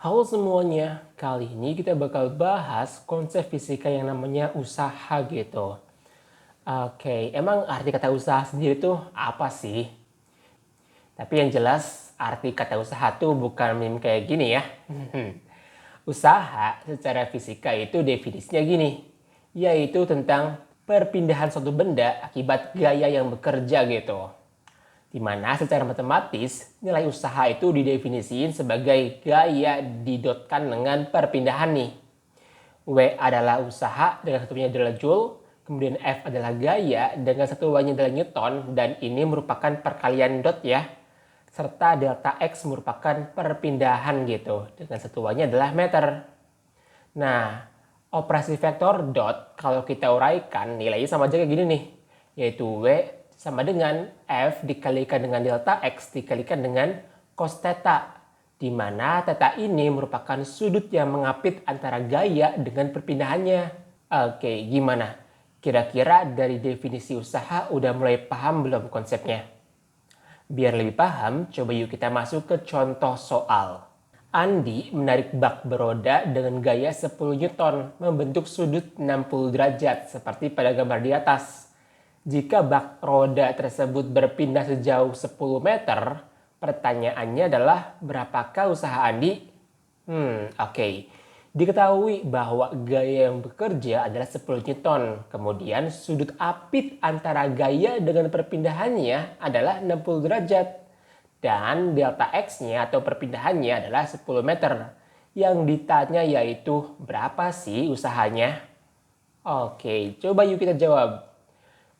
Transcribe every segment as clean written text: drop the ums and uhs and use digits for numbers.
Halo semuanya, kali ini kita bakal bahas konsep fisika yang namanya usaha gitu. Oke, emang arti kata usaha sendiri tuh apa sih? Tapi yang jelas arti kata usaha tuh bukan meme kayak gini ya. Usaha secara fisika itu definisinya gini, yaitu tentang perpindahan suatu benda akibat gaya yang bekerja gitu. Di mana secara matematis nilai usaha itu didefinisikan sebagai gaya didotkan dengan perpindahan nih. W adalah usaha dengan satunya adalah joule, kemudian F adalah gaya dengan satuannya adalah Newton, dan ini merupakan perkalian dot ya. Serta delta X merupakan perpindahan gitu, dengan satuannya adalah meter. Nah, operasi vektor dot kalau kita uraikan nilainya sama aja kayak gini nih, yaitu W sama dengan F dikalikan dengan delta X dikalikan dengan cos theta, di mana theta ini merupakan sudut yang mengapit antara gaya dengan perpindahannya. Oke, gimana? Kira-kira dari definisi usaha udah mulai paham belum konsepnya? Biar lebih paham, coba yuk kita masuk ke contoh soal. Andi menarik bak beroda dengan gaya 10 Newton membentuk sudut 60 derajat seperti pada gambar di atas. Jika bak roda tersebut berpindah sejauh 10 meter, pertanyaannya adalah berapakah usaha Andi? Oke. Diketahui bahwa gaya yang bekerja adalah 10 Newton. Kemudian sudut apit antara gaya dengan perpindahannya adalah 60 derajat. Dan delta X-nya atau perpindahannya adalah 10 meter. Yang ditanya yaitu berapa sih usahanya? Oke, coba yuk kita jawab.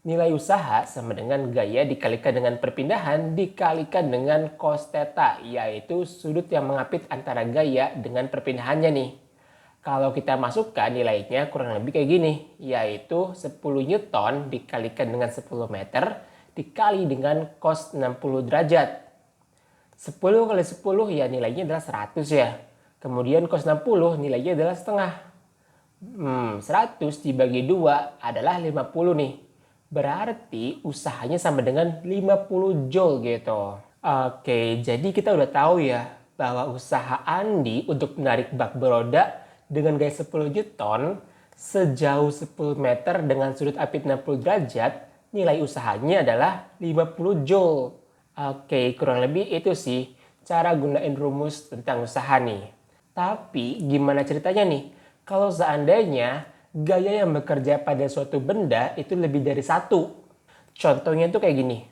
Nilai usaha sama dengan gaya dikalikan dengan perpindahan dikalikan dengan cos theta, yaitu sudut yang mengapit antara gaya dengan perpindahannya nih. Kalau kita masukkan nilainya kurang lebih kayak gini, yaitu 10 Newton dikalikan dengan 10 meter dikali dengan cos 60 derajat. 10 kali 10 ya nilainya adalah 100 ya. Kemudian cos 60 nilainya adalah setengah. 100 dibagi 2 adalah 50 nih. Berarti usahanya sama dengan 50 joule gitu. Oke, jadi kita udah tahu ya bahwa usaha Andi untuk menarik bak beroda dengan gaya 10 Newton sejauh 10 meter dengan sudut apit 60 derajat, nilai usahanya adalah 50 joule. Oke, kurang lebih itu sih cara gunain rumus tentang usaha nih. Tapi gimana ceritanya nih? Kalau seandainya gaya yang bekerja pada suatu benda itu lebih dari satu. Contohnya tuh kayak gini.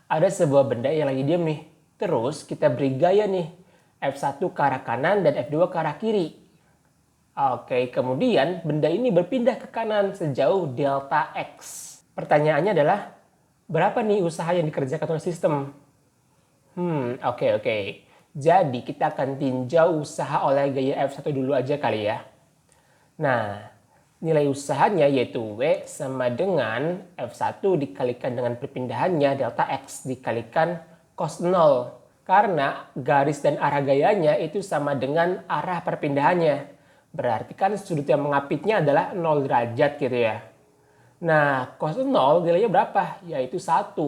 Ada sebuah benda yang lagi diam nih. Terus kita beri gaya nih. F1 ke arah kanan dan F2 ke arah kiri. Oke, kemudian benda ini berpindah ke kanan sejauh delta X. Pertanyaannya adalah, berapa nih usaha yang dikerjakan oleh sistem? Oke. Jadi kita akan tinjau usaha oleh gaya F1 dulu aja kali ya. Nah, nilai usahanya yaitu W sama dengan F1 dikalikan dengan perpindahannya delta X dikalikan cos 0. Karena garis dan arah gayanya itu sama dengan arah perpindahannya. Berarti kan sudut yang mengapitnya adalah 0 derajat gitu ya. Nah, cos 0 nilainya berapa? Yaitu 1.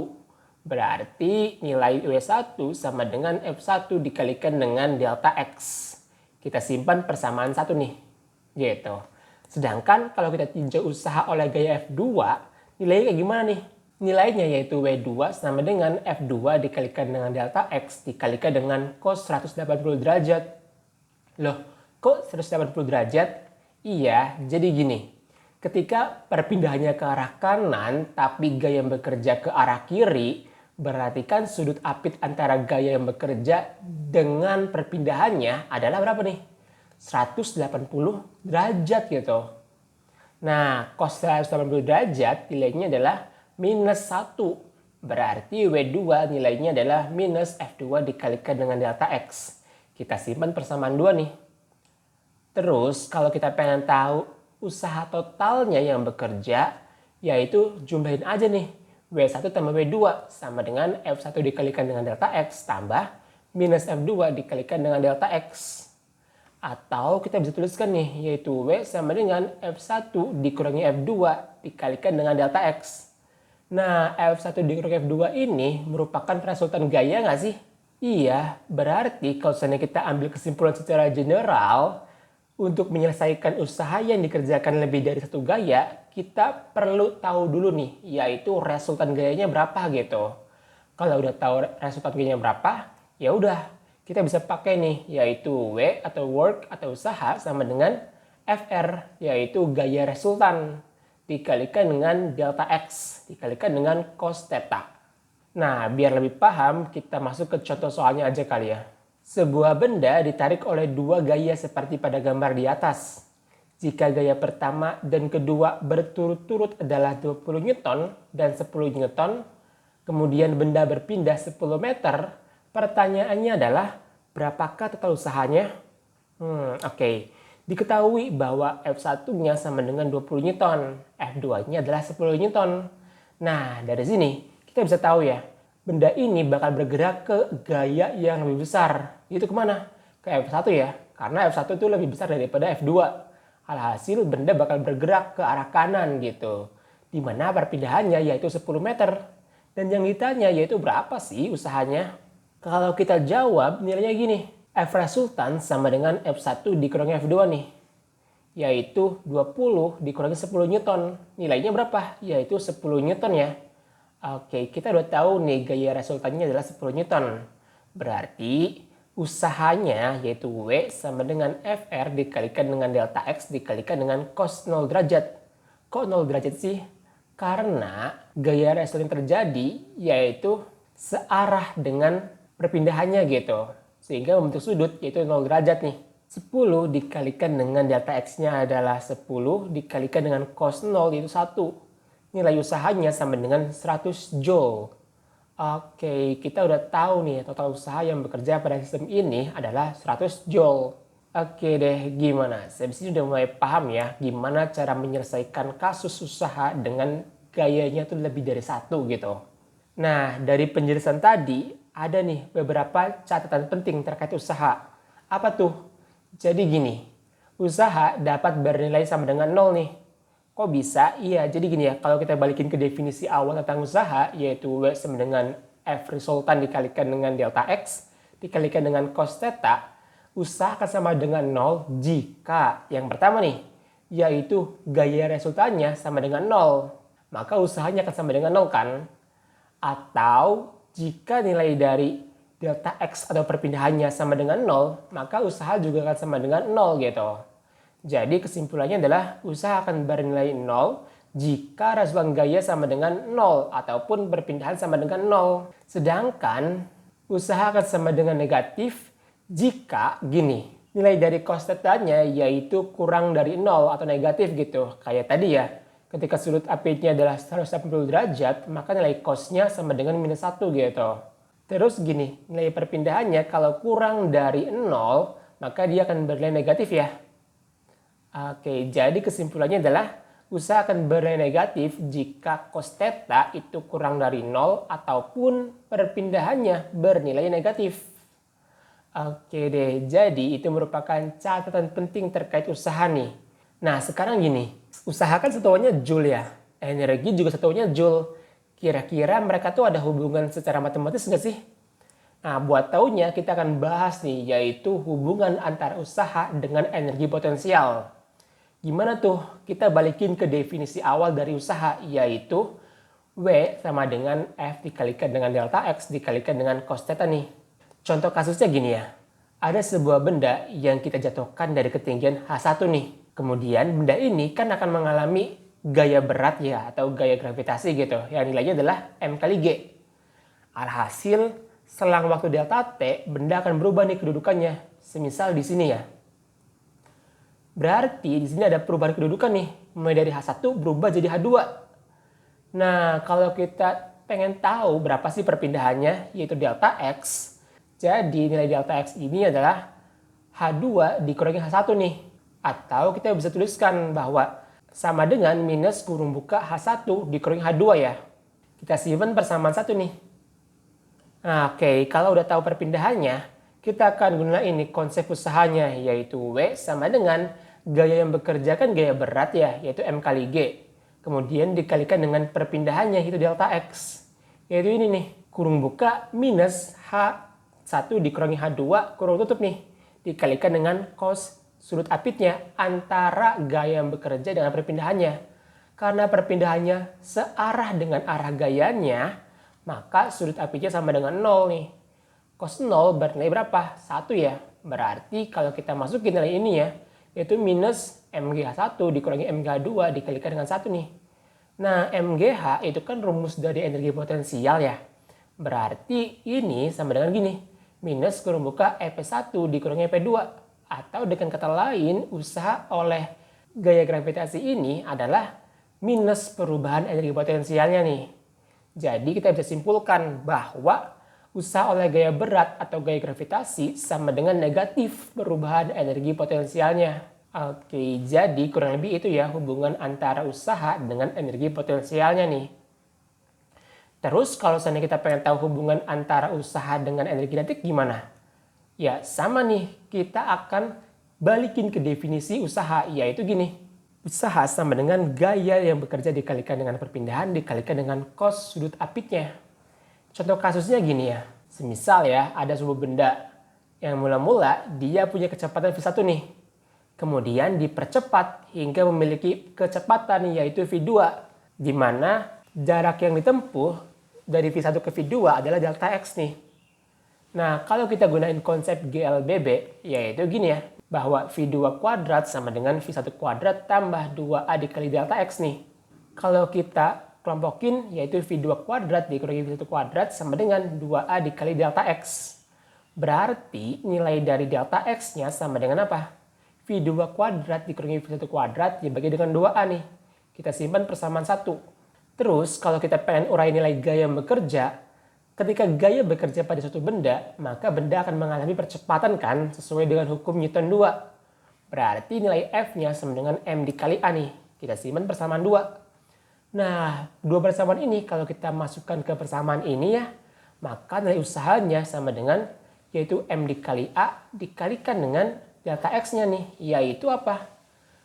Berarti nilai W1 sama dengan F1 dikalikan dengan delta X. Kita simpan persamaan 1 nih. Gitu. Sedangkan kalau kita tinjau usaha oleh gaya F2, nilainya kayak gimana nih? Nilainya yaitu W2 sama dengan F2 dikalikan dengan delta X dikalikan dengan cos 180 derajat. Loh, kok 180 derajat? Iya, jadi gini. Ketika perpindahannya ke arah kanan tapi gaya yang bekerja ke arah kiri, berarti kan sudut apit antara gaya yang bekerja dengan perpindahannya adalah berapa nih? 180 derajat gitu. Nah, cos 180 derajat nilainya adalah minus 1. Berarti W2 nilainya adalah minus F2 dikalikan dengan delta X. Kita simpan persamaan 2 nih. Terus kalau kita pengen tahu usaha totalnya yang bekerja, yaitu jumlahin aja nih. W1 tambah W2 sama dengan F1 dikalikan dengan delta X tambah minus F2 dikalikan dengan delta X. Atau kita bisa tuliskan nih, yaitu W sama dengan F1 dikurangi F2 dikalikan dengan delta X. Nah, F1 dikurangi F2 ini merupakan resultan gaya nggak sih? Iya, berarti kalau misalnya kita ambil kesimpulan secara general, untuk menyelesaikan usaha yang dikerjakan lebih dari satu gaya, kita perlu tahu dulu nih, yaitu resultan gayanya berapa gitu. Kalau udah tahu resultan gayanya berapa, ya udah kita bisa pakai nih, yaitu W atau work atau usaha sama dengan FR, yaitu gaya resultan, dikalikan dengan delta X, dikalikan dengan cos theta. Nah, biar lebih paham, kita masuk ke contoh soalnya aja kali ya. Sebuah benda ditarik oleh dua gaya seperti pada gambar di atas. Jika gaya pertama dan kedua berturut-turut adalah 20 Newton dan 10 Newton, kemudian benda berpindah 10 meter, pertanyaannya adalah berapakah total usahanya? Oke. Diketahui bahwa F1-nya sama dengan 20 Newton, F2-nya adalah 10 Newton. Nah, dari sini kita bisa tahu ya, benda ini bakal bergerak ke gaya yang lebih besar. Itu kemana? Ke F1 ya, karena F1 itu lebih besar daripada F2. Alhasil benda bakal bergerak ke arah kanan gitu. Dimana perpindahannya yaitu 10 meter. Dan yang ditanya yaitu berapa sih usahanya? Kalau kita jawab nilainya gini. F resultan sama dengan F1 dikurangi F2 nih. Yaitu 20 dikurangi 10 Newton. Nilainya berapa? Yaitu 10 Newton ya. Oke, kita udah tahu nih gaya resultannya adalah 10 Newton. Berarti usahanya yaitu W sama dengan FR dikalikan dengan delta X dikalikan dengan cos 0 derajat. Kok 0 derajat sih? Karena gaya resultan yang terjadi yaitu searah dengan perpindahannya gitu. Sehingga membentuk sudut yaitu 0 derajat nih. 10 dikalikan dengan delta X-nya adalah 10 dikalikan dengan cos 0 yaitu 1. Nilai usahanya sama dengan 100 Joule. Oke, kita udah tahu nih total usaha yang bekerja pada sistem ini adalah 100 Joule. Oke deh, gimana? Saya di sini udah mulai paham ya gimana cara menyelesaikan kasus usaha dengan gayanya tuh lebih dari satu gitu. Nah, dari penjelasan tadi ada nih beberapa catatan penting terkait usaha. Apa tuh? Jadi gini, usaha dapat bernilai sama dengan 0 nih. Kok bisa? Iya, jadi gini ya, kalau kita balikin ke definisi awal tentang usaha, yaitu W sama dengan F resultan dikalikan dengan delta X, dikalikan dengan cos theta, usaha akan sama dengan 0 jika yang pertama nih, yaitu gaya resultannya sama dengan 0. Maka usahanya akan sama dengan 0 kan? Atau jika nilai dari delta X atau perpindahannya sama dengan 0, maka usaha juga akan sama dengan 0 gitu. Jadi kesimpulannya adalah usaha akan bernilai 0 jika resultan gaya sama dengan 0 ataupun perpindahan sama dengan 0. Sedangkan usaha akan sama dengan negatif jika gini, nilai dari cos theta-nya yaitu kurang dari 0 atau negatif gitu. Kayak tadi ya, ketika sudut AP-nya adalah 180 derajat, maka nilai cos-nya sama dengan minus 1 gitu. Terus gini, nilai perpindahannya kalau kurang dari 0, maka dia akan bernilai negatif ya. Oke, jadi kesimpulannya adalah usaha akan bernilai negatif jika cos theta itu kurang dari 0 ataupun perpindahannya bernilai negatif. Oke deh, jadi itu merupakan catatan penting terkait usaha nih. Nah, sekarang gini, usaha kan satuannya Joule ya, energi juga satuannya Joule. Kira-kira mereka tuh ada hubungan secara matematis nggak sih? Nah, buat taunya kita akan bahas nih, yaitu hubungan antara usaha dengan energi potensial. Gimana tuh? Kita balikin ke definisi awal dari usaha, yaitu W sama dengan F dikalikan dengan delta X dikalikan dengan cos theta nih. Contoh kasusnya gini ya, ada sebuah benda yang kita jatuhkan dari ketinggian H1 nih. Kemudian benda ini kan akan mengalami gaya berat ya atau gaya gravitasi gitu. Yang nilainya adalah M kali G. Alhasil selang waktu delta T benda akan berubah nih kedudukannya. Semisal di sini ya. Berarti di sini ada perubahan kedudukan nih. Mulai dari H1 berubah jadi H2. Nah, kalau kita pengen tahu berapa sih perpindahannya yaitu delta X. Jadi nilai delta X ini adalah H2 dikurangi H1 nih. Atau kita bisa tuliskan bahwa sama dengan minus kurung buka H1 dikurangi H2 ya. Kita simpan persamaan satu nih. Nah, oke, kalau udah tahu perpindahannya, kita akan gunakan ini konsep usahanya, yaitu W sama dengan gaya yang bekerja kan gaya berat ya, yaitu M kali G. Kemudian dikalikan dengan perpindahannya, yaitu delta X. Yaitu ini nih, kurung buka minus H 1 dikurangi H2 kurung tutup nih. Dikalikan dengan cos sudut apitnya antara gaya yang bekerja dengan perpindahannya. Karena perpindahannya searah dengan arah gayanya, maka sudut apitnya sama dengan 0 nih. Cos 0 bernilai berapa? 1 ya. Berarti kalau kita masukin nilai ini ya, yaitu minus MGH1 dikurangi MGH2 dikalikan dengan 1 nih. Nah, MGH itu kan rumus dari energi potensial ya. Berarti ini sama dengan gini. Minus kurung buka EP1 dikurangi EP2. Atau dengan kata lain, usaha oleh gaya gravitasi ini adalah minus perubahan energi potensialnya nih. Jadi kita bisa simpulkan bahwa usaha oleh gaya berat atau gaya gravitasi sama dengan negatif perubahan energi potensialnya. Oke, jadi kurang lebih itu ya hubungan antara usaha dengan energi potensialnya nih. Terus kalau seandainya kita pengen tahu hubungan antara usaha dengan energi kinetik gimana? Ya sama nih, kita akan balikin ke definisi usaha, yaitu gini. Usaha sama dengan gaya yang bekerja dikalikan dengan perpindahan dikalikan dengan cos sudut apitnya. Contoh kasusnya gini ya, semisal ya ada sebuah benda yang mula-mula dia punya kecepatan V1 nih. Kemudian dipercepat hingga memiliki kecepatan yaitu V2, di mana jarak yang ditempuh dari V1 ke V2 adalah delta X nih. Nah, kalau kita gunain konsep GLBB, yaitu gini ya, bahwa V2 kuadrat sama dengan V1 kuadrat tambah 2A dikali delta X nih. Kalau kita kelompokin, yaitu V2 kuadrat dikurangi V1 kuadrat sama dengan 2A dikali delta X. Berarti nilai dari delta X-nya sama dengan apa? V2 kuadrat dikurangi V1 kuadrat dibagi dengan 2A nih. Kita simpan persamaan 1. Terus kalau kita pengen urai nilai gaya yang bekerja, ketika gaya bekerja pada suatu benda, maka benda akan mengalami percepatan kan sesuai dengan hukum Newton 2. Berarti nilai F-nya sama dengan M dikali A nih. Kita simpan persamaan 2. Nah, dua persamaan ini kalau kita masukkan ke persamaan ini ya, maka nilai usahanya sama dengan yaitu M dikali A dikalikan dengan delta X-nya nih, yaitu apa?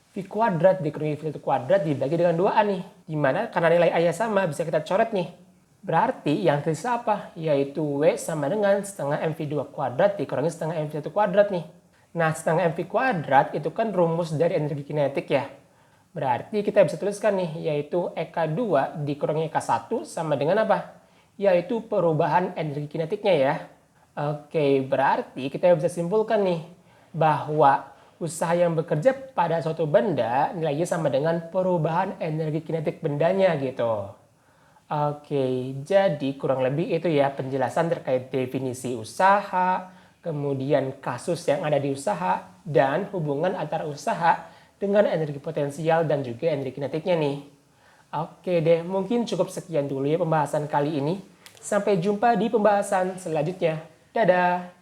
V kuadrat dikurangi V1 kuadrat dibagi dengan 2A nih. Dimana karena nilai A-nya sama bisa kita coret nih. Berarti yang tersisa apa? Yaitu W sama dengan setengah MV2 kuadrat dikurangi setengah MV1 kuadrat nih. Nah, setengah MV kuadrat itu kan rumus dari energi kinetik ya. Berarti kita bisa tuliskan nih, yaitu EK2 dikurangi EK1 sama dengan apa? Yaitu perubahan energi kinetiknya ya. Oke, berarti kita bisa simpulkan nih, bahwa usaha yang bekerja pada suatu benda nilainya sama dengan perubahan energi kinetik bendanya gitu. Oke, jadi kurang lebih itu ya penjelasan terkait definisi usaha, kemudian kasus yang ada di usaha, dan hubungan antara usaha dengan energi potensial dan juga energi kinetiknya nih. Oke deh, mungkin cukup sekian dulu ya pembahasan kali ini. Sampai jumpa di pembahasan selanjutnya. Dadah!